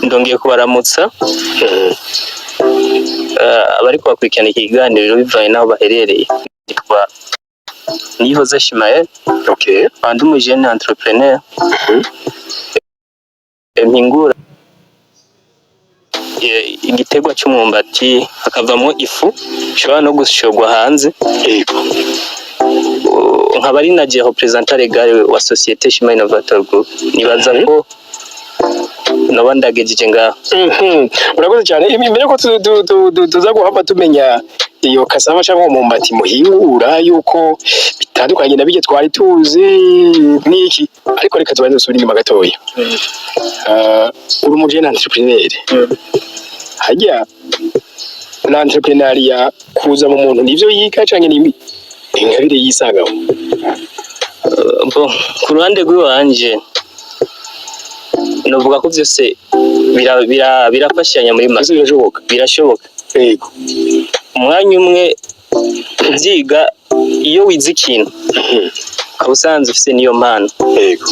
ndongeye kubaramutsa abariko bakurikirana ikiganiro bivanye n'aho baherereye. Nitwa Nihoze Shimael. Okay. Ndi umujene entrepreneur. Mpingura igiterwa cy'umwumbati hakavamo ifu ishobora no gushogwa hanze. Yego. Nkaba ari na representative legal wa societe Shima Innovator Group. Nibaza ko naba ndagejeje ngaho. Murakoze cyane. Imbere ko tuza guhava tumenya iyo kasava cyangwa umwumbati muhingura yuko bitandukanye na bije twari tuzi n'iki, ariko reka tubanze dusubire inyuma gatoya. Uri umujene entrepreneur. Hajya na entrepreneuria kuza mu muntu nivyo yiga canke ni ingabire yisagaho. Ku ruhande rw'iwanje novuga ko byose birafashanya muri make. Birashoboka. Yego. Umwanya umwe kubyiga iyo wize ikintu ukaba usanze ufite niyo mpano. Yego.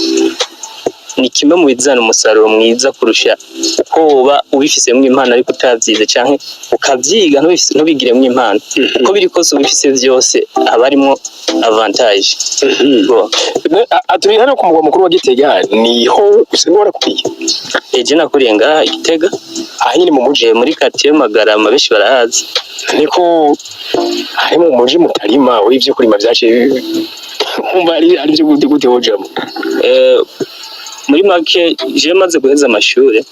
Ni kimwe mu bizana umusaruro mwiza kurusha uko woba ubifisemo impano ariko utavyize canke ukavyiga ntubigiremo impano. Uko biri kose ubifise byose aba arimo avantage. Aturi hano ku mugwa mukuru wa Gitega niho usengora kubiye. Eje nakuriye ngaha Gitega ahanyine mu muje muri quartier Magarama benshi barahazi. Niko ari mu muje mutarima w'ivyo kurima byace umva ari byo gute hojamo. Muri make je maze guheza amashure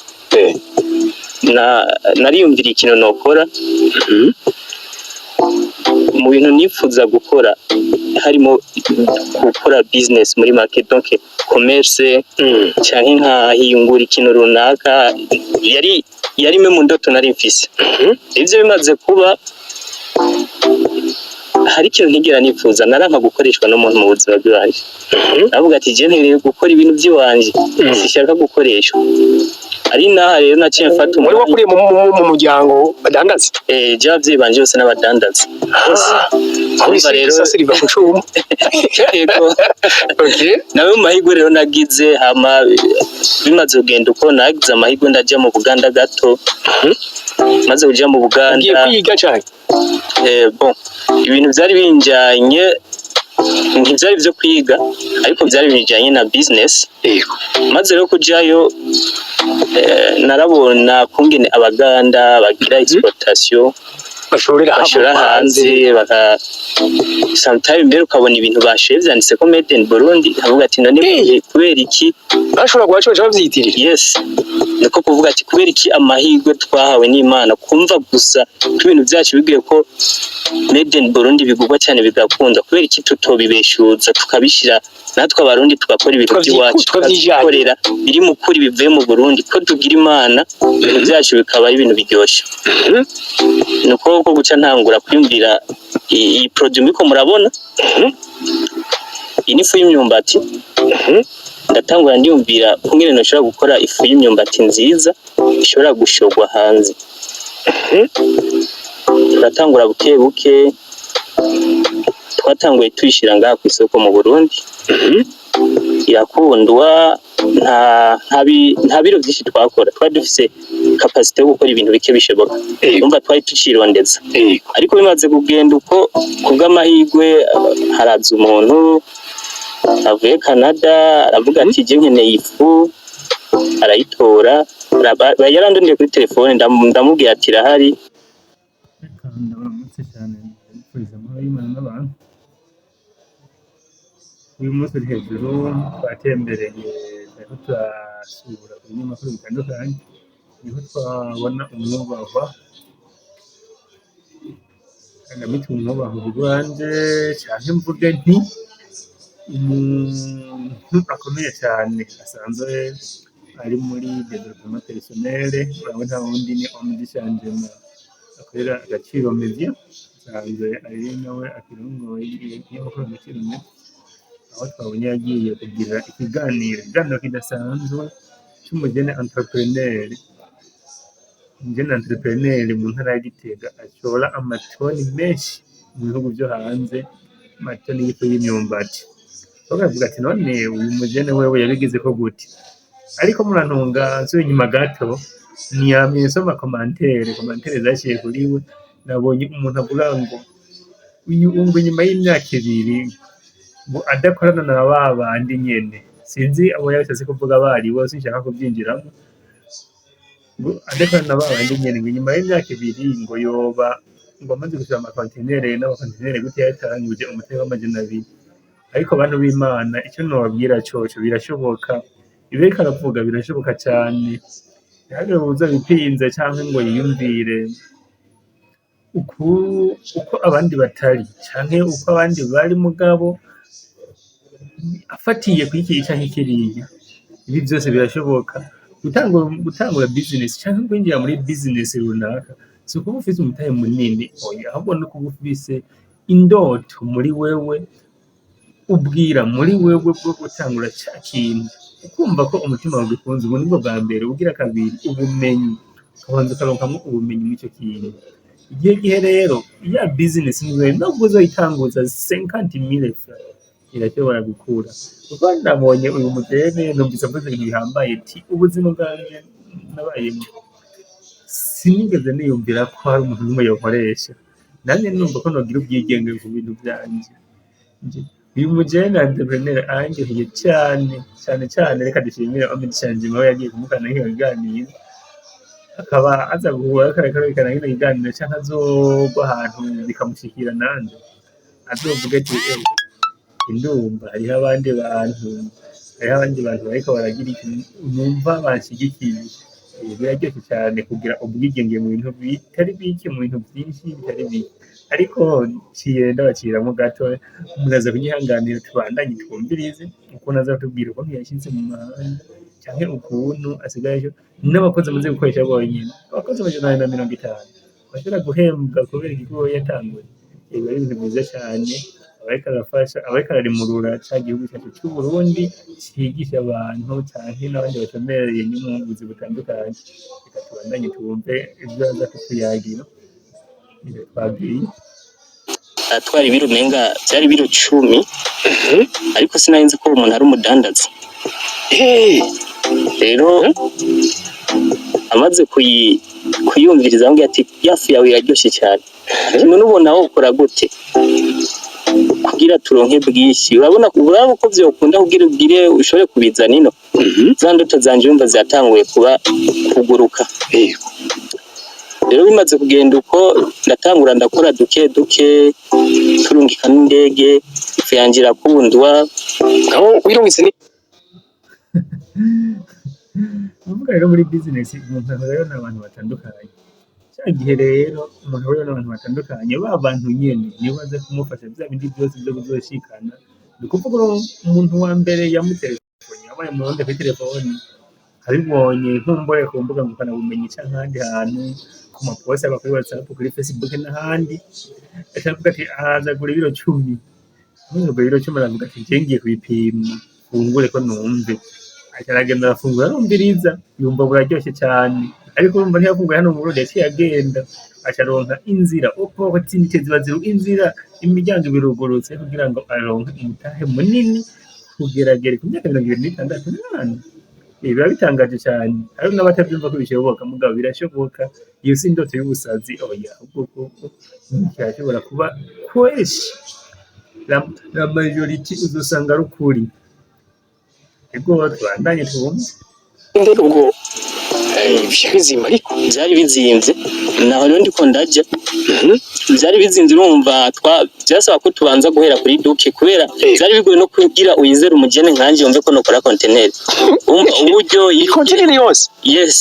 nariyumvira ikintu nokora mu bintu nifuza gukora harimo gukora business muri market, donc commerce cyangwa nkahingura ikintu runaka yari me mu ndoto nari mfise. Ivyo bimaze kuba hari ikintu ntigera nifuza naranka gukoreshwa n'umuntu mu buzima bwanje. Navuga ati je ntereye gukora ibintu by'iwanje sishaka gukoreshwa. Ari naha rero naciye mfata muri wakuriye mu muryango badandaza. Je abavyeyi banje bose n'abadandaza. Urumva rero sasiriva ku cumu. Yego. Okay. Nawe mu mahigwe rero nagize hama bimaze kugenda uko nagize amahigwe ndaje mu Buganda gato. Maze kuja mu Buganda. Ngiye kwiga cyane. Bon ibintu byari binjanye ntibyari byo kwiga ariko byari binjanye na business. Yego. Maze rero kujayo narabona kungene abaganda bagira exploitation bashora hanze baka sometimes mbere ukabona ibintu bashoye byanditse ko made in Burundi avuga ati none kubera iki bashobora guhacoca bavyitirira. Yes, niko kuvuga ati kubera iki amahirwe twahawe n'Imana kumva gusa ibintu byacu bigiye ko made in Burundi bigugwa cyane bigakunda, kubera iki tutobibeshuza tukabishira natwe abarundi tugakora ibintu by'iwacu tukabikorera biri mu kuri bivuye mu Burundi ko tugira Imana ibintu byacu bikaba ibintu biryoshye. Nuko ko guca ntangura kwimvira iyi produit miko murabona inifu y'imyumbati. Ndatangura ndiyumvira kungene noshobora gukora ifu y'imyumbati nziza ishobora gushogwa hanze. Turatangura buke buke twatanguye tuyishira ngaha ku isoko mu Burundi. Irakundwa nta biro byinshi twakora, twari dufise capacity yo gukora ibintu bike bishoboka. Umva twari tucirondeza. Ariko bimaze kugenda uko kubw'amahirwe haraza umuntu avuye Canada aravuga ati je nkeneye ifu, arayitora yarandondiye kuri telefone ndamubwira ati irahari. Ndabaramutse cyane ndabifuriza amahoro y'Imana n'abantu. Uyu munsi uri hejuru twatembereye ariko turasura ibinyamakuru bitandukanye niho twabona umwubahwa Kagame umwubahwa u Rwanda cyane mvuge nti umuntu akomeye cyane asanzwe ari muri development personnel. Urabona nta wundi ni Omniscience akorera Agaciro Media asanzwe ari nawe akirongoye ikinyamakuru Agaciro Media, aho twabonye yagiye kugira ikiganiro kidasanzwe cy'umugene entrepreneur. Umugene entrepreneur mu ntara ya Gitega ashora amatoni menshi mu bihugu byo hanze, amatoni y'ifu y'imyumbati. Bakavuga ati none uyu mugene wewe yabigize ko gute? ariko murantunga nsubiye inyuma gato niyamye nsoma komantere zaciye kuri we nabonye umuntu avuga ngo uyu ngo nyuma y'imyaka 2 ngo adakorana na ba bandi nyene sinzi abo yashatse kuvuga bari bo sinshaka kubyinjiramo ngo adakorana na ba bandi nyene ngo nyuma y'imyaka 2 ngo yoba ngo amaze gushyira amakontinere n'amakontinere gute yatanguje umutego w'amajana 2 ariko abantu b'Imana icyo nobabwira coco birashoboka ibeka aravuga birashoboka cyane ntabwo buza bipinze cyangwa ngo yiyumvire uko abandi batari cyangwa uko abandi bari mugabo afatiye kwiki cyangwa kiriya ibi byose birashoboka gutangura business cyangwa kwinjira muri business runaka si ukuba ufite umutahe munini oya ahubwo no kuba ufise indoto muri wewe ubwira muri wewe bwo gutangura cya kintu ukumva ko umutima wawe ukunze ubu nibwo bwa mbere ugira kabiri ubumenyi ukabanza ukaronkamo ubumenyi mw'icyo kintu igihe rero ya business niwe no kuzoyitanguza 50,000 francs irashobora gukura kuko ndabonye uyu mutene numvise avuze ibintu bihambaye ati ubuzima bwanjye nabayemo sinigeze niyumvira ko hari umuntu n'umwe yokoresha nanjye numva ko nogira ubwigenge ku bintu byanjye uyu mujene entrepreneur angiye cyane reka dushimire Omid Shanjima we yagiye kumukana nk'ibiganiro akaba aza guhura akarekana nk'ibiganiro cyangwa azogwa ahantu bikamushikira nande azovuga ati indumva hariho abandi bantu bariko baragira ikintu numva banshigikiye biraryoshye cyane kugira ubwigenge mu bintu bitari bike mu bintu byinshi bitari bike ariko ndabaciramo gato muraza kunyihanganira tubandanye twumvirize ukuntu azatubwira uko yashyize mu mahanga cyangwa ukuntu asigaye n'abakozi amaze gukoresha bonyine abakozi 150 bashobora guhembwa kubera igikorwa yatanguye ibi ari ibintu byiza cyane abariko ararimurura cya gihugu cyacu cy'u Burundi cyigisha abantu cyane n'abandi bacomereye n'umuvuzi butandukanye reka tubandanye twumve ibyo aza kutuyagira twagiye atwara ibiro menga byari ibiro 10 ariko sinarinzi ko umuntu ari umudandaza rero amaze kuyumviriza ambwira ati yafu yawe iraryoshye cyane none ubona aho ukora gute kugira turonke bwinshi urabona ko byokunda kugira ubwire ushobore kubizana ino za ndoto zanje yumva zatanguye kuguruka rero bimaze kugenda uko ndatangura ndakora duke turungika n'indege ifu yanjye irakundwa aho wirungitse ni uvuga rero muri business umuntu ahora n'abantu batandukanye cya gihe rero umuntu ahora n'abantu batandukanye ba bantu nyene niyo baza kumufasha bya bindi byose byo kuzoshikana dukuvuga umuntu wa mbere yamutelefone yabaye mu ronde kuri telefone abibonye nkumbore ku mbuga ngukanabumenyi cyangwa ahandi hantu ku mapost aba kuri WhatsApp kuri Facebook n'ahandi akavuga ati azagura ibiro 10 n'ubwo ibiro 10 aravuga ati ngiye kubipima fungure ko numve akaragenda arafungura arumviriza yumva buraryoshye cyane ariko urumva ntiyafunguye hano mu Burundi yaciye agenda acaronka inzira opportunity ziba ziri inzira imiryango birugurutse kugira ngo aronke umutahe munini kugeragera ku myaka 26 mwana biba bitangaje cyane hari n'abatabyumva ko bishoboka mugabo birashoboka iyo si indoto y'ubusazi oya ubwo cyashobora kuba kweshi la majority uzosanga rukuri ego twandanye tubumve ndero ubwo bizima ariko byari bizimvye naho rero ndiko ndaje byari bizinze urumva byasaba ko tubanza guhera kuri duke kubera byari bigoye no kugira uyizera umugene nkanje yumve ko nokora container uburyo iyi container yose yes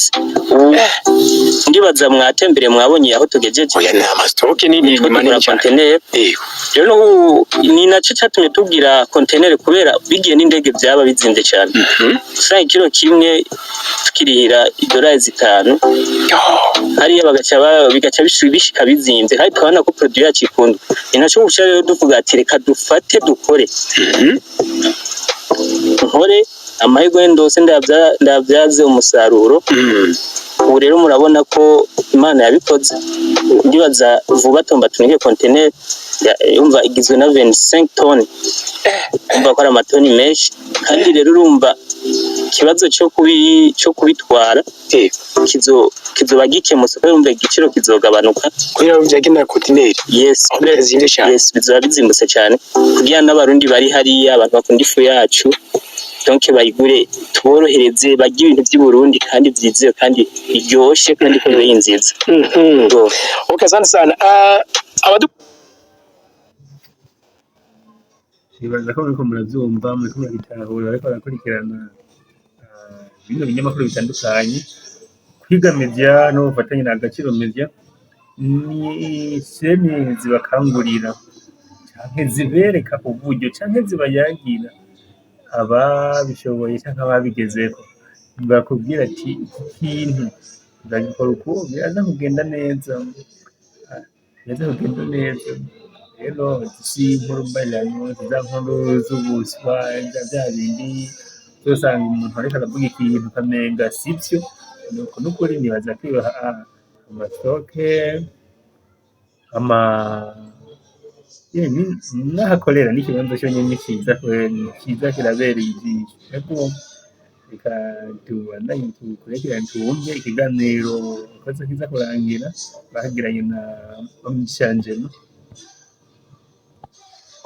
ndibaza mwatembere mwabonye aho tugejeje oya na stock ni manini container rero ni naco cyatumye tubwira container kubera bigiye n'indege byaba bizinze cyane gusa ikiro kimwe tukirihira $5 hariya bigaca bishika bizinze hari twabona ko produit yacu ikundwa inaco gushaka rero duvuga ati reka dufate dukore nkore amahirwe ndose ndabyaze umusaruro ubu rero murabona ko Imana yabikoze ndibaza vuba tomba tunige container yumva igizwe na 25 toni umva ko ari amatoni menshi kandi rero urumva ikibazo cyo kubitwara kizoba gikemutse ko yumva igiciro kizogabanuka kubera byagenera kontineri yes bizimvye cyane yes bizoba bizimbutse cyane kugira n'abarundi bari hariya abantu bakunda ifu yacu donc bayigure tuborohereze bagira ibintu by'i Burundi kandi byizewe kandi biryoshye kandi kubeye nziza. Okay, asante sana. Abadu nibaza ko muriko muravyumva muriko murabitahura ariko barakurikirana bino binyamakuru bitandukanye kwiga media no gufatanya na Agaciro Media ni seni zibakangurira canke zibereka uburyo canke zibayagira ababishoboye canke ababigezeko bakubwira ati iki kintu ndagikora uko biraza kugenda neza rero si inkuru mbarirano za nkuru z'ubuswa bya bindi usanga umuntu ariko aravuga ikintu ukamenga sibyo nuko n'ukuri nibaza kwibaha amatoke n'ahakorera n'ikibanza cyo nyine cyiza kirabereye ijisho ariko reka tubandanye tukurikirane tuwumve ikiganiro koze kiza kurangira bahagiranye na Omishanjemo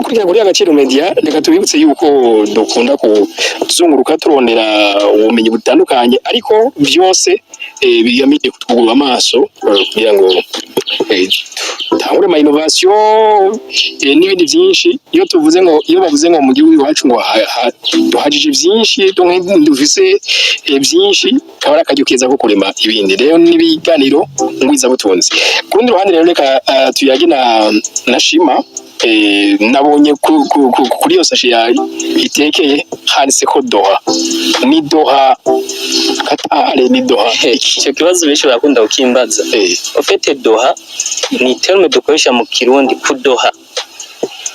kuri Agaciro Media. Reka tubibutse yuko dukunda kuzunguruka turondera ubumenyi butandukanye ariko byose bigamije kutwugura amaso kugira ngo tangure ama innovation n'ibindi byinshi. Iyo bavuze ngo mu gihugu iwacu ngo duhajije byinshi dufise byinshi kabara akajya keza ko kurema ibindi rero n'ibiganiro ngwiza butunzi. Ku rundi ruhande rero reka tuyage na Shima nabonye kuri yo sashi ya itekeye handitse ko Doha ni Doha Katare ni Doha. Icyo kibazo benshi barakunda kukimbaza. Ofete Doha ni terme dukoresha mu Kirundi kudoha.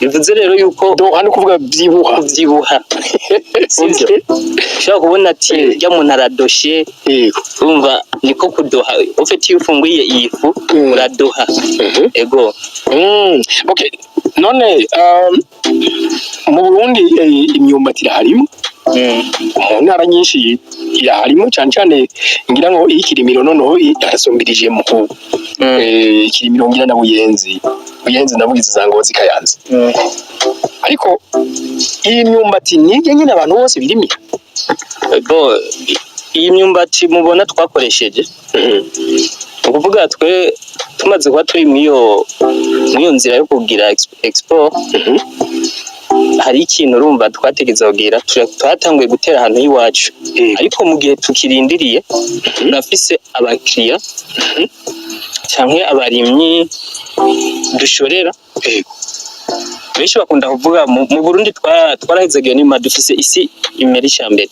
Bivuze rero yuko Doha ni kuvuga byibuha sibyo ushaka kubona ati rya muntu aradoshe urumva niko kudoha ofete iyo ufunguye iyi fu uradoha ego. Okay, none mu Burundi imyumbati iraharimu mu ntara nyinshi iraharimu cyane cyane ngira ngo ikirimiro noneho yarasumbirije mu ikirimiro ngira na Buyenzi nabugize zango zikayanza ariko iyi myumbati nije nyine abantu bose birimira iyi myumbati mubona twakoresheje ukuvuga twe tumaze kuba turi mwiyo nzira yo kugira export hari ikintu urumva twategeza kugira twatanguye gutera ahantu y'iwacu ariko mu gihe tukirindiriye turafise abakiriya cyangwa abarimyi dushorera benshi bakunda kuvuga mu Burundi twarahezagiye n'ima dufise isi imeri cyambere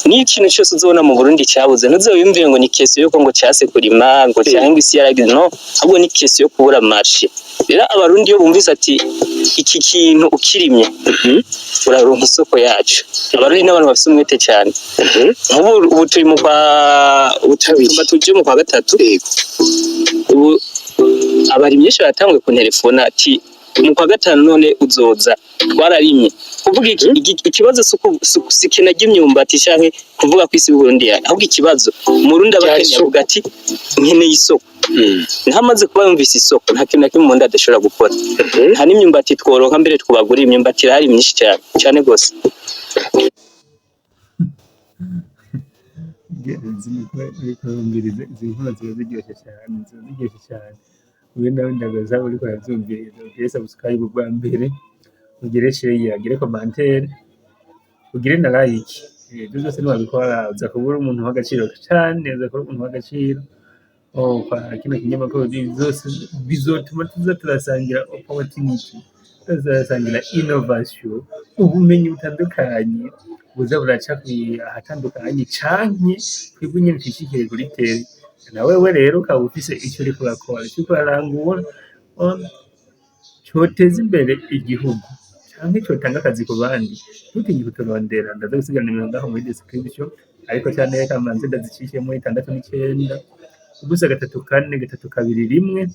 ni ikintu cyose uzobona mu Burundi cyabuze ntuzobimvire ngo ni kese yuko ngo cyase kurima ngo cyangwa isi yaragize no ahubwo ni kese yo kubura marché. Rero abarundi yo bumvise ati iki kintu ukirimye uraronka isoko yacu. Abarundi n'abantu bafite umwete cyane ubu turi mu tuje mu kwa gatatu ubu abarimye baratangwe ku telefone ati mu kwa gatanu none uzoza twararimye kuvuga ikibazo sikina ry'imyumbati cyane kuvuga ku isi y'Uburundi ahubwo ikibazo umurundi abakenya avuga ati nkeneye isoko ntamaze kuba yumvise isoko nta kintu kimwe umurundi adashobora gukora nta n'imyumbati tworoka mbere twubagura imyumbati irahari myinshi cyane gose. Wenda ndagaza uri kwa zumviriza ugire subscribe bwa mbere ugire share ugire commentaire ugire na like byose nibabikora uza kubura umuntu w'agaciro cyane uza kubura umuntu w'agaciro kwa kino kinyamakuru zose bizotuma turasangira opportunity tuzasangira innovation ubumenyi butandukanye buza buraca ahatandukanye canke twebwe nyine twishikire kuri tele nawe rero ukaba ufise icyo uri kurakora cyo kurangura cyoteza imbere igihugu cyangwa cyotanga akazi ku bandi ntutinye kuturondera ndaza gusigana nimero ngaho muri description ariko cyane reka manze ndazicishemo 69 ubusa 34221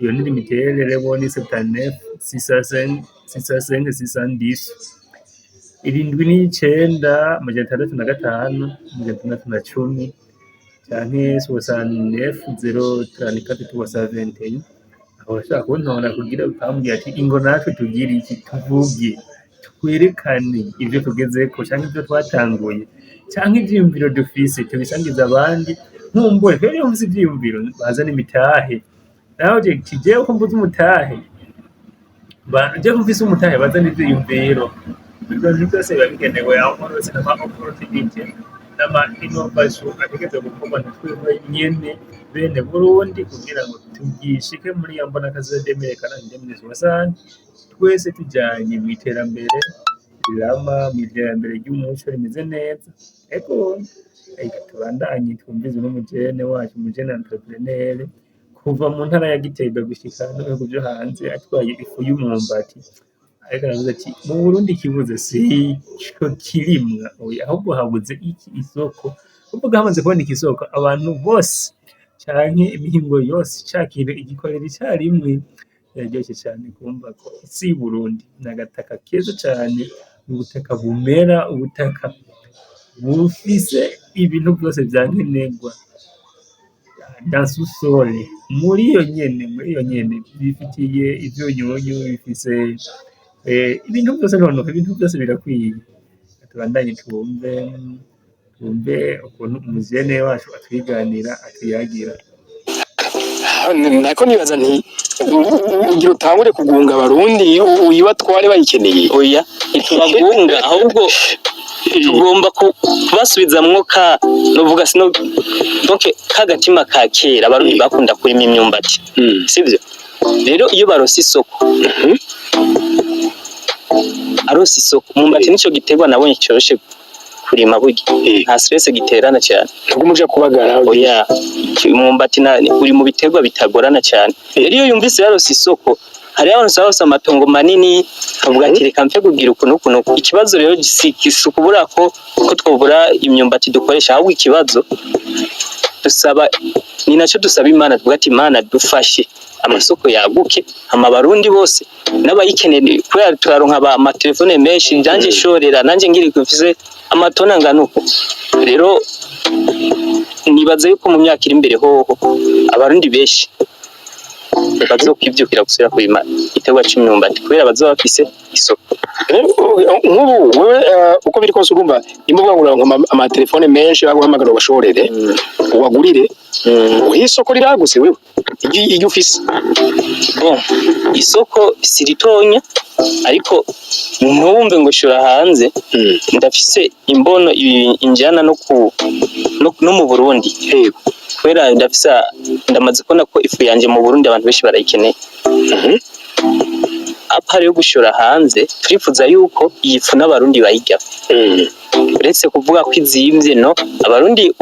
iyo ni limitere rero ni 79 605 610 79 605 canke 69 034 aho urashobora kuntora kugira ukambwira ati ingo natwe tugire iki, tuvuge twerekane ivyo tugezeko canke ivyo twatanguye canke ivyiyumviro dufise tubisangize abandi, nkumbure rero mvuze ivyiyumviro bazane imitahe, nawe jewe ko mvuze umutahe jewe ko mfise umutahe bazane ivyiyumviro, ivyo bintu vyose biba bikenewe aho hose n'ama opportunity n'ama innovation ategerezwa gukorwa na twebwe nyene bene Burundi kugira ngo tugishike muri ya mbonakazi ya 2040 twese tujanye mw'iterambere rirama, mw'iterambere ry'umuco rimeze neza. Ego reka tubandanye twumvize n'umujene wacu, umujene entrepreneur kuva mu ntara ya Gitega gushika no mu bihugu vyo hanze atwaye ifu y'umwumbati, ariko aravuze ati mu Burundi ikibuze si ico kirimwa oya, ahubwo habuze iki? Isoko. Kuvuga hamaze kuboneka isoko abantu bose canke imihingo yose ca kintu igikorera icarimwe, biraryoshe cane kumva ko isi y'Uburundi n'agataka keza cane, ubutaka bumera, ubutaka bufise ibintu vyose vya nkenerwa dans sous-sol, muri iyo nyene bifitiye ivyunyunyu, bifise ibintu vyose noneho, ibintu vyose birakwiye. Tubandanye twumve ukuntu umujene wacu atwiganira atuyagira. nako nibaza nti ugira utangure kugunga abarundi uyibatware bayikeneye. Oya ntitubagunga ahubwo tugomba kubasubizamwo novuga sino donc kagatima ka kera abarundi bakunda kurima imyumbati, sivyo? Rero iyo barose isoko arose isoko, umwumbati nico giterwa nabonye coroshe kurima burya, nta stress giterana cyane, nubwo muje kubagara. Oya umwumbati uri mu biterwa bitagorana cyane. Rero iyo yumvise yarose isoko, hari abantu bose amatongo manini avuga ati reka mfe kugira ukuntu. Ikibazo rero gisukubura ko twobura imyumbati dukoresha, ahubwo ikibazo dusaba ni naco dusaba Imana, tuvuga ati Imana dufashe amasoko yaguke, Barundi bose n'abayikeneye kubera turaronka amatelefone menshi, njanje shorera nanje ngiri kufise amatona nganuko. Rero nibaza yuko mu myaka iri imbere hoho abarundi benshi bazokwivyukira gusubira kurima igiterwa c'imyumbati kubera bazoba bafise isoko. Nk'ubu wewe uko biri kose urumva imbuga nguranka amatelefone menshi baguhamagara bashorere ubagurire, isoko riraguse wewe iyo ufise. Bon, isoko siritonya ariko ntumve ngo shora hanze, ndafise imbono injana no mu Burundi. Yego kubera ndamaze kubona ko ifu yanje mu Burundi abantu benshi barayikeneye. Apari yo gushora hanze, turifuza yuko iyi fu n'abarundi bayirya. Uretse kuvuga ko izimvye no, abarundi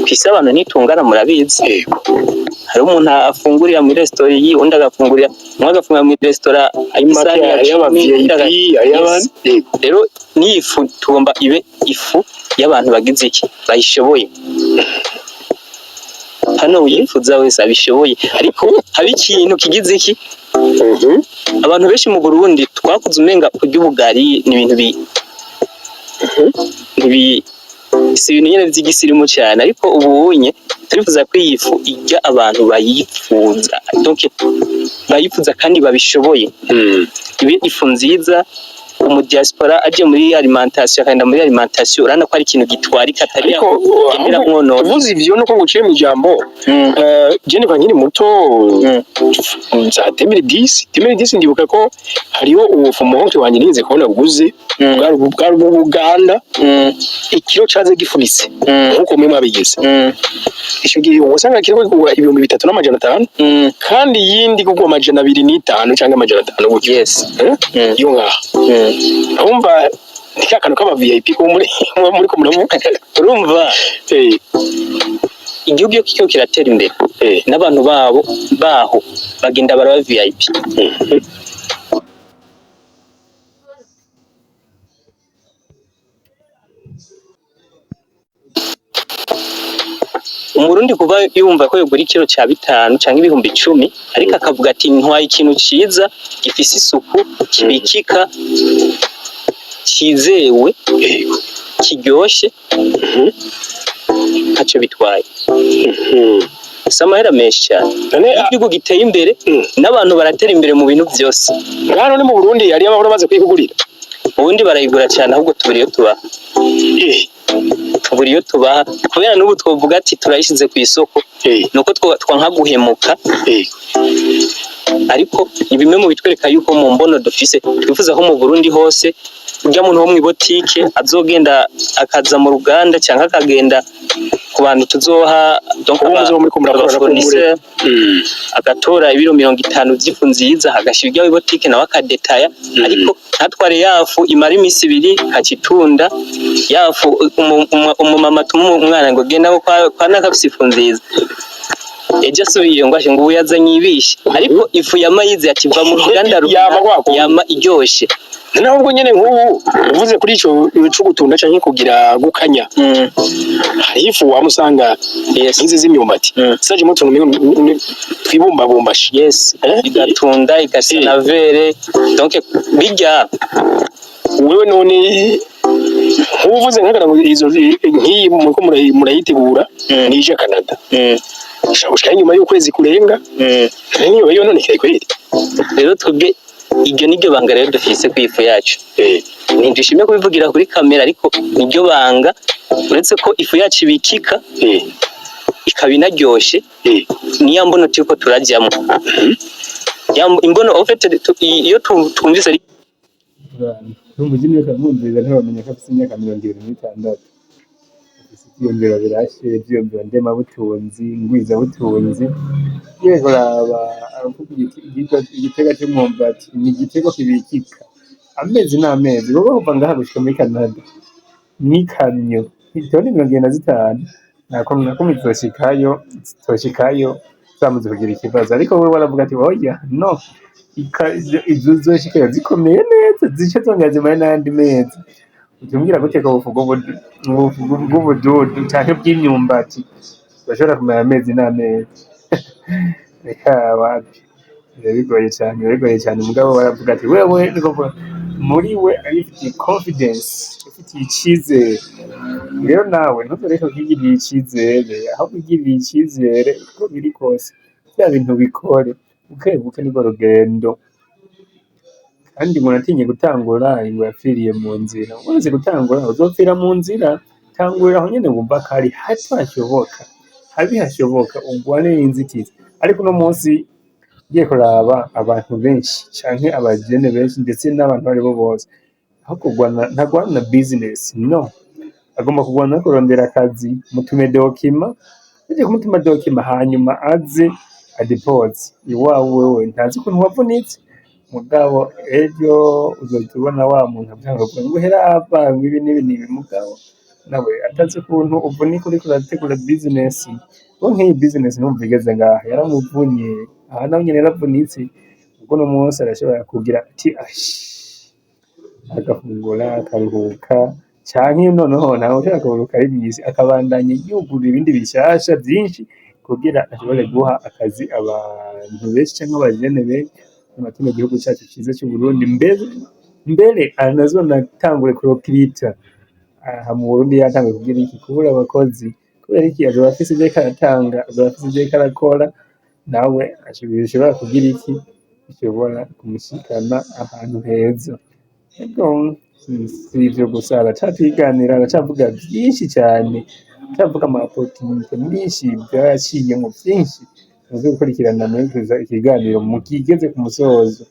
kwisi abantu ntitungana murabizi. Hari umuntu afungurira muri restaurant iyi, undi agafungurira muri restaurant ay'isani y'abandi. Rero ni ifu tugomba ibe ifu y'abantu bagize iki bayishoboye. Hano uyifuza wese abishoboye, ariko haba ikintu kigize iki. Abantu benshi mu Burundi twakuze umenga kurya ubugari ni ibintu si ibintu nyene vy'igisirimu cyane, ariko ubunye turifuza ko iyi fu ijya abantu bayifuza, donc bayifuza kandi babishoboye. Ibi ifu nziza umudiaspora aje muri alimentation akanda muri alimentation, urana ko ari ikintu gitwarika atari aho emera mwono. Uvuze ivyo nuko nguciye mu ijambo, je niba nkiri muto za 2010 ndibuka ko hariho ufu muhoto wanje nize kubona buguze bwari Uganda, ikiro caze gifunitse nkuko mwe mwabigize. Ico gihe usanga kiro kugura 3500 kandi yindi kugwa 205 cyangwa 500 gutyo. Yes. Yo ngaha urumva nikakano kama VIP ko muri ko muravuga. Urumva igihugu yo kiko kiratera imbere, n'abantu baho bagenda baraba VIP. umurundi kuva yumva ko yogura ikiro ca 5 canke ibihumbi 10 ariko akavuga ati ntwaye ikintu ciza gifise isuku kibikika cizewe kiryoshe ntacyo bitwaye samahera menshi cyane igihugu giteye imbere n'abantu baratera imbere mu bintu byose hano ni mu Burundi yari amahoro maze kwikugurira ubundi barayigura cyane ahubwo tuburiyo tubaha tuburiyo tubaha kubera n'ubu twovuga ati turayishize ku isoko nuko twanka guhemuka ariko ibimwe mu bitwereka yuko mu mbono dufise twifuza ko mu Burundi hose urya muntu wo mu botike azogenda akaza mu ruganda cyangwa akagenda ku bantu tuzoha donc abafournisseur agatora ibiro 50 by'ifu nziza hagashirya ibotike nawe akadetaya ariko ntatware yafu imara imisi 2 hakitunda yafu umumama umwana ngo genda kwa nakafise ifu nziza ejo subiye ngo ashe ngo yazanye ibishe ariko ifu ya mayizi yativa mu ruganda yama iryoshe naho ubwo nyene nk'ubu uvuze kuri ico cugutunda canke kugira gukanya hari ifu wamusanga izi z'imyumbati saje mu tuntu twibumba bumbashe igatunda igasa na vere donc bijya wewe none uvuze nkagara izo nk'iyi muko murayitegura nije Canada ushaka nyuma y'ukwezi kurenga niyo bayo none kire kweri rero twebwe iryo niryo banga rero dufise kwifu yacu ntidishimye kubivugira kuri kamera ariko niryo banga uretse ko ifu yacu ibikika ikaba inaryoshe niyo mbono tuko turajyamo imbono ofete iyo twumvise ari umujini weka mwumviriza ntibamenye ko afite imyaka 26 ibyiyumviro birashe ibyiyumviro ndemabutunzi ngwizabutunzi yego raba aravuga igitega cy'umwumbati ni igitego kibikika amezi n'amezi bo bava ngaha gushika muri Canada n'ikamyo itoni 95 nako mitzoshikayo zamaze kugira ikibazo ariko we baravuga ati oya no izo zoshikayo zikomeye neza zice zongaze muri n'andi mezi utumbwira guteka bw'ubududu cyane bw'imyumbati bashobora kumara amezi n'amezi reka wapi bigoye cyane mugabo baravuga ati wewe muri we afite confidence afite icyizere rero nawe ntuzoreka kugirira icyizere aho kugirira icyizere uko biri kose bya bintu bikore buke nibwo rugendo kandi munatinye gutangura ngo yapfiriye mu nzira umaze gutangura uzopfira mu nzira tangurira aho nyene wumva kari hashoboka ungwane inzitizi ariko no munsi giye kuraba abantu benshi canke abajene benshi ndetse n'abantu bari bo bose aho kugwana ntagwana business no agomba kugwana kurondera akazi mutume dokima uje kumutuma dokima hanyuma aze adepose iwawe we ntazi ko wavunitse mugabo ejo uzotubona wa muntu abyanga ngo herapa ibi nibi mugabo nawe atazi kuntu uvunika uri kurategura business ngo nk'iyi business numvigeze ngaha yaramuvunye aha nawe nyene yaravunitse ubwo no munsi arashobora kugira ati agafungura akaruhuka canke noneho nawe ushaka kuruhuka ari myiza akabandanya yugura ibindi bishasha byinshi kugira ashobore guha akazi abantu benshi canke abajene benshi mu gihugu cyacu cyiza cy'u Burundi mbere anazonatangure kurokirita aha mu Burundi yatangiye kugira iki kubura abakozi kubera iki aje bafise ibyo karatanga bafise ibyo karakora nawe ashobora kugira iki bishobora kumushikana ahantu heza ego si ibyo gusa aracatwiganira aracavuga byinshi cyane aravuga amapotinite menshi byaciye mu byinshi muze gukurikirana muri ikiganiro mukigeze ku musozo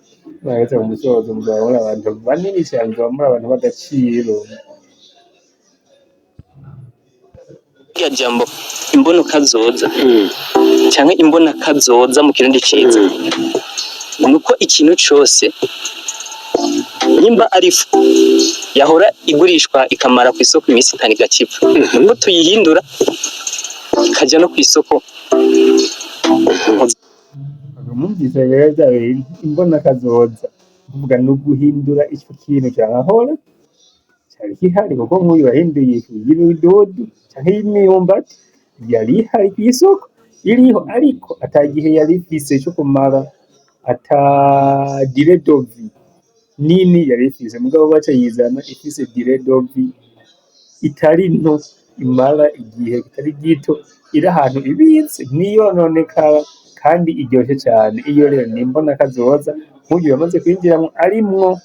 bageze ku musozo muzabona abantu banini cyane muri abantu badaciro ya jambo imbono kazoza cyangwa imbona kazoza mu kirundi ciza nuko ikintu cyose nimba arifu yahora igurishwa ikamara ku isoko iminsi 5 igacipfa nuko tuyihindura ikajya no ku isoko mumvise rero byawe imbona kazoza kuvuga no guhindura icyo kintu cyahora cyari kihari kuko nk'uyu wahinduye ibidodo cyangwa imyumbati yari ihari kw'isoko iriho ariko atagihe yari ifise cyo kumara ata dire dovi nini yari ifise mugabo baca yizana ifise dire dovi itari nto imara igihe kitari gito iri ahantu ibitse ntiyononekara kandi iryoshye cyane iyo rero nimbona kazoza nk'uyu yamaze kwinjiramo arimwo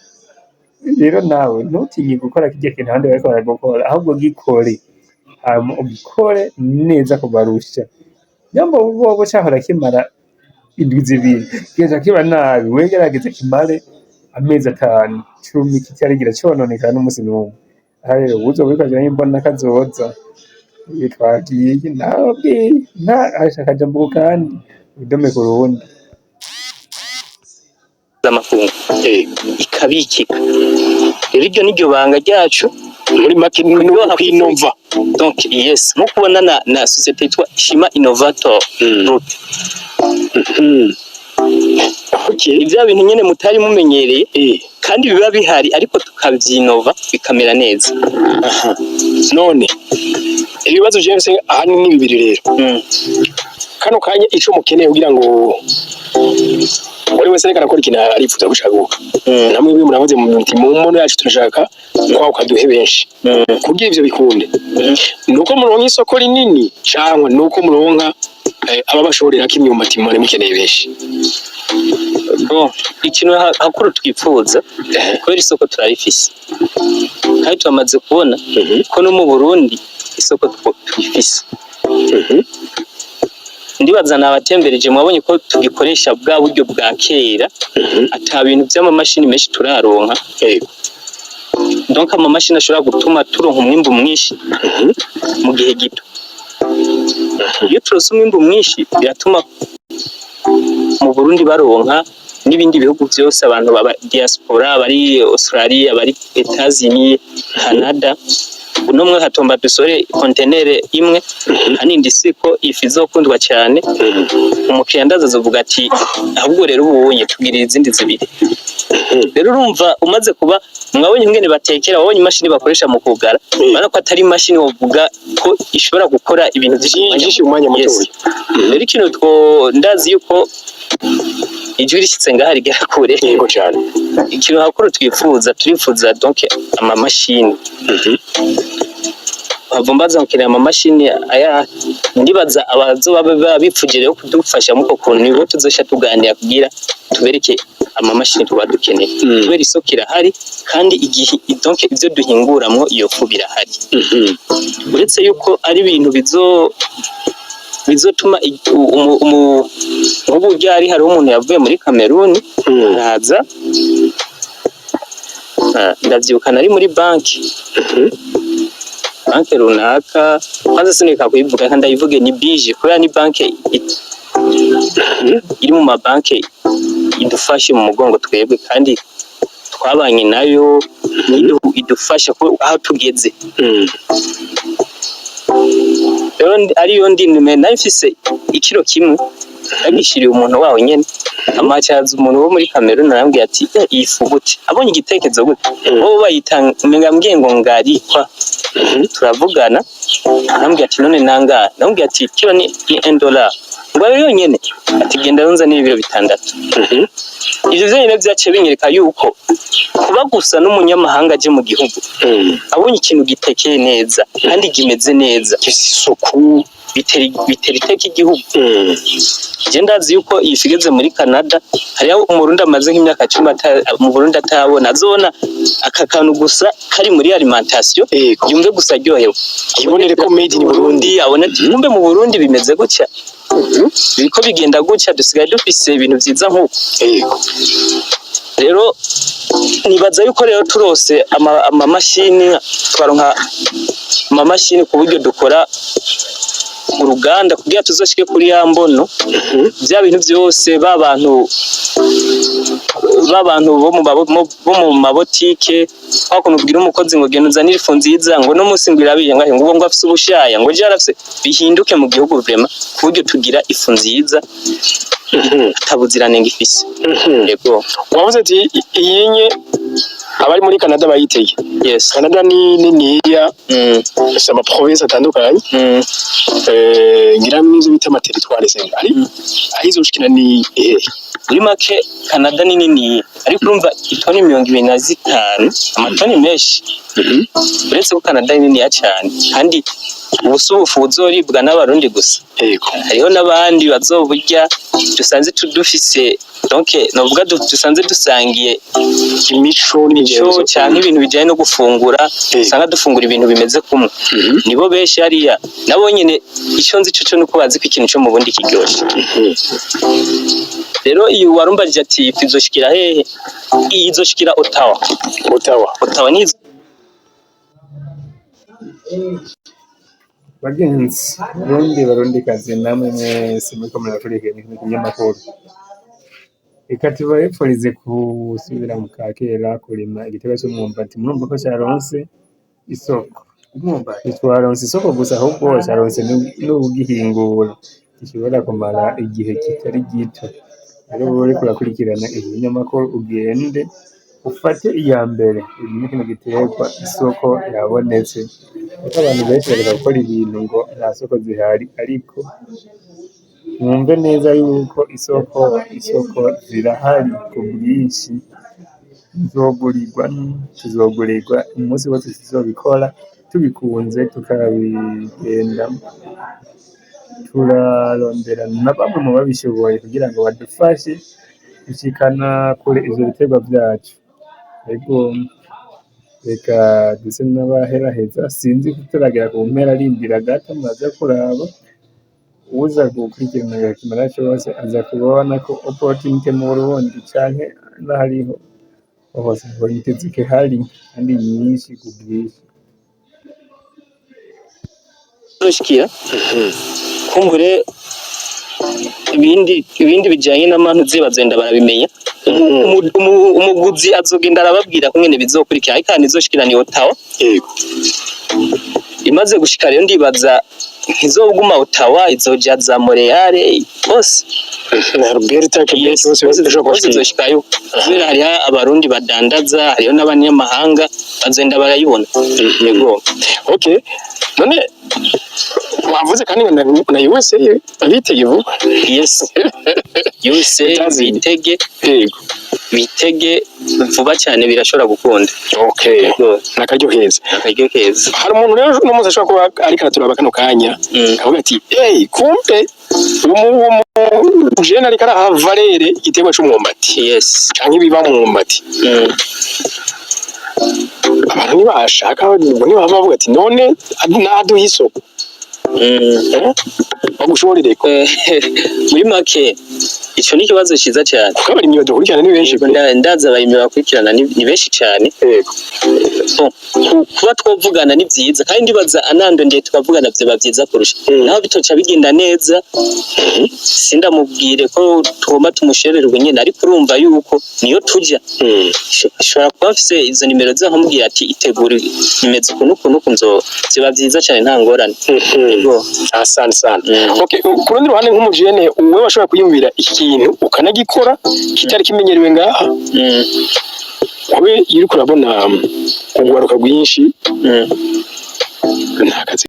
rero nawe ntutinye gukora kijya kintu abandi bariko baragukora ahubwo gikore hama ugikore neza kubarusha nyambo bobo cyahora kimara indwi zibiri kigaca kiba nabi we gerageze kimare amezi 5 10 kitarigira cyononekana n'umusi n'umwe aha rero uzo wikaje nimbona kazoza twagiye nabwe nta ashakaje mbuga kandi idome ku rundi z'amakungu ikabikika rero iryo niryo banga ryacu muri make no kwinova donc yes nko kubona na societe yitwa Shima Innovator Group okay ibya bintu nyene mutari mumenyereye kandi biba bihari ariko tukabyinova bikamera neza none ibibazo James ahanini bibiri rero kano kanya ico mukeneye kugira ngo wari wese reka nakora ikintu arifuza gushaguka namwe bimwe murabaze mu mutima umuntu yacu turashaka kwa ukaduhe benshi kugira ivyo bikunde nuko muronka isoko rinini cyangwa nuko muronka ababashorera kimyumbati mure mukeneye benshi bon ikintu hakuru twifuza kubera isoko turarifise kandi twamaze kubona ko no mu Burundi isoko twifise ndibaza nabatembereje mwabonye ko tugikoresha bwa buryo bwa kera ata bintu by'amamashini menshi turaronka donc amamashini ashobora gutuma turonka umwimbu mwinshi mu gihe gito iyo turonse umwimbu mwinshi biratuma mu Burundi baronka n'ibindi bihugu byose abantu baba diaspora bari Australia bari Etats-Unis Canada uno mwe hatomba dusore container imwe hanindi siko ifizokundwa cyane umukiriya ndazavuga ati ahubwo rero ubunye tugirira izindi zibiri rero urumva umaze kuba mwabonye ngene batekera wabonye imashini bakoresha mu kugara bana ko atari imashini wovuga ko ishobora gukora ibintu byinshi mu mwanya muto rero ikintu ndazi yuko ijwi rishyitse ngaha rigera kure yego cyane ikintu hakuru turifuza donc amamashini bavumbaza mukeneye amamashini aya ndibaza abazoba bipfugireho kudufasha muko kuntu nibo tuzosha tuganira kugira tubereke amamashini tuba dukeneye kubera isoko irahari kandi igihe donc ivyo duhinguramwo iyo fu birahari uretse yuko ari ibintu bizotuma ubu ryari hari umuntu yavuye muri Cameroon araza ndavyukana ari muri banki banki runaka maze sinika kuyivuga kandi ndayivuge ni bije kubera ni banki iri mu mabanki idufashe mu mugongo twebwe kandi twabanye nayo niyo idufasha ko aho tugeze rero ariyo ndinime nayifise ikiro kimwe yagishiriye umuntu wawe nyene amacaza umuntu wo muri Cameroon arambwiye ati ifu gute abonye igitekerezo gute bo bayitanga mbwiye ngo ngarikwa turavugana arambwiye ati none nanga ndambwiye ati kilo ni $1 ngo rero nyene ati genda runza n'ibiro 6 ivyo vyene byace binyereka yuko kuba gusa n'umunyamahanga aje mu gihugu abonye ikintu gitekeye neza kandi gimeze neza isuku bitera iteka igihugu je ndazi yuko ifigeze muri Canada hariho umurundi amaze nk'imyaka 10 mu Burundi atabona azona akakantu gusa kari muri alimentation yumve gusa ryohewe ibonere ko made in Burundi abone kumbe mu Burundi bimeze gutya biko bigenda gutya dusigaye dufise ibintu vyiza nk'uko rero nibaza yuko rero turose amamashini twaronka amamashini ku buryo dukora uruganda kugira tuzoshike kuri ya mbono bya bintu byose babantu bo mu mabotike hakuno ubwira umukozi ngo genda uzanire ifu nziza ngo no munsi ngwirabiye ngo afise ubushaya ngo je arafise bihinduke mu gihugu vrema ku buryo tugira ifu nziza atabuziranenge ifise yego wavuze ati iyinye abari muri Canada bayiteye. Yes. Canada ni niniya. Sama province atandukanye. Ngira mwizo bita amateritware se. Ari ahizoshikina ni muri make Canada ni nini ariko urumva itoni 25 amatoni menshi. Uretse ko Canada ni nini cyane kandi ubusubufu buzoribwa n'abarundi gusa. Yego. Hariho n'abandi bazoburya dusanze tudufise donc novuga dusanze dusangiye imico n'imico cyangwa ibintu bijyanye no gufungura usanga dufungura ibintu bimeze kumwe. Nibo benshi hariya nabo nyine icyo nzi cyo nuko bazi ko ikintu cyo mu bundi kiryoshe. Rero iyo warumbaje ati izoshikira hehe izoshikira Ottawa ni bagenzi barundi kazi namwe mwese muriko murakurikira ikinyamakuru. Reka tubifurize gusubira mu kakera kurima igitego cy'umwumbati. Murumva ko cyaronse isoko. Twaronse isoko gusa ahubwo cyaronse n'ubugihingura gishobora kumara igihe kitari gito. Rero wowe kurakurikirana ibinyamakuru ugende ufate iya mbere ibintu kino giterwa isoko yabonetse. Kuko abantu benshi bari gukora ibintu ngo nta soko zihari ariko mwumve neza yuko isoko zirahari ku bwinshi. Tuzogurirwa umunsi wose tuzobikora tubikunze tukabigenda turarondera na bamwe mu babishoboye kugira ngo badufashe gushikana kure ivyo biterwa vyacu. Ego reka duse n'abaheraheza sinzi kuturagera ku mpera arindira gato maze kuraba uza gukurikirana agakimara cyose aza kubona ko opportunity mu Burundi canke n'ahariho hose politike hari kandi nyinshi ku bwinshi. Roshikira kumbure ibindi bijyanye n'amantu zibazenda barabimenya. Umuguzi azogenda arababwira ko nyene bizokurikira ariko nizoshikira ni Ottawa. Yego. Imaze gushika rero ndibaza ntizoguma Ottawa izoja za Montreal bose. Na Alberta bose zoshikayo. Kubera hari abarundi badandaza hariyo n'abanyamahanga bazenda barayibona. Yego. Okay. None wavuze kandi na USA bitege vuba. Yes. USA bitege vuba cyane birashobora gukunda. Okay. Nakaryo keza. Hari umuntu rero n'umuze ashobora kuba ariko araturaba kano kanya akavuga ati kumpe jena ariko arahava rere igitego cy'umwumbati. Yes. Canke biba mu mwumbati. Abantu ntibashaka niba bavuga ati none naduha isoko. Bagushorere ko muri make ico ni kibazo ciza cyane kuko bari imyo dukurikirana ni benshi ndaza bayimye bakurikirana ni benshi cyane. Kuba twovugana ni byiza kandi ndibaza anando ndiye tukavugana byo byiza kurusha naho bitoca bigenda neza. Sindamubwire ko tugomba tumushererwe nyene ariko urumva yuko niyo tujya ashobora kuba afise izo nimero ze nkamubwira ati itegure nimeze kunuku nzo ziba byiza cyane nta ngorane. Asante sana. Okay, ku rundi ruhande nk'umujene uwe washobora kuyumvira ikintu ukanagikora kitari kimenyerewe ngaha. Wowe yiri kurabona ugwaruka rwinshi nta kazi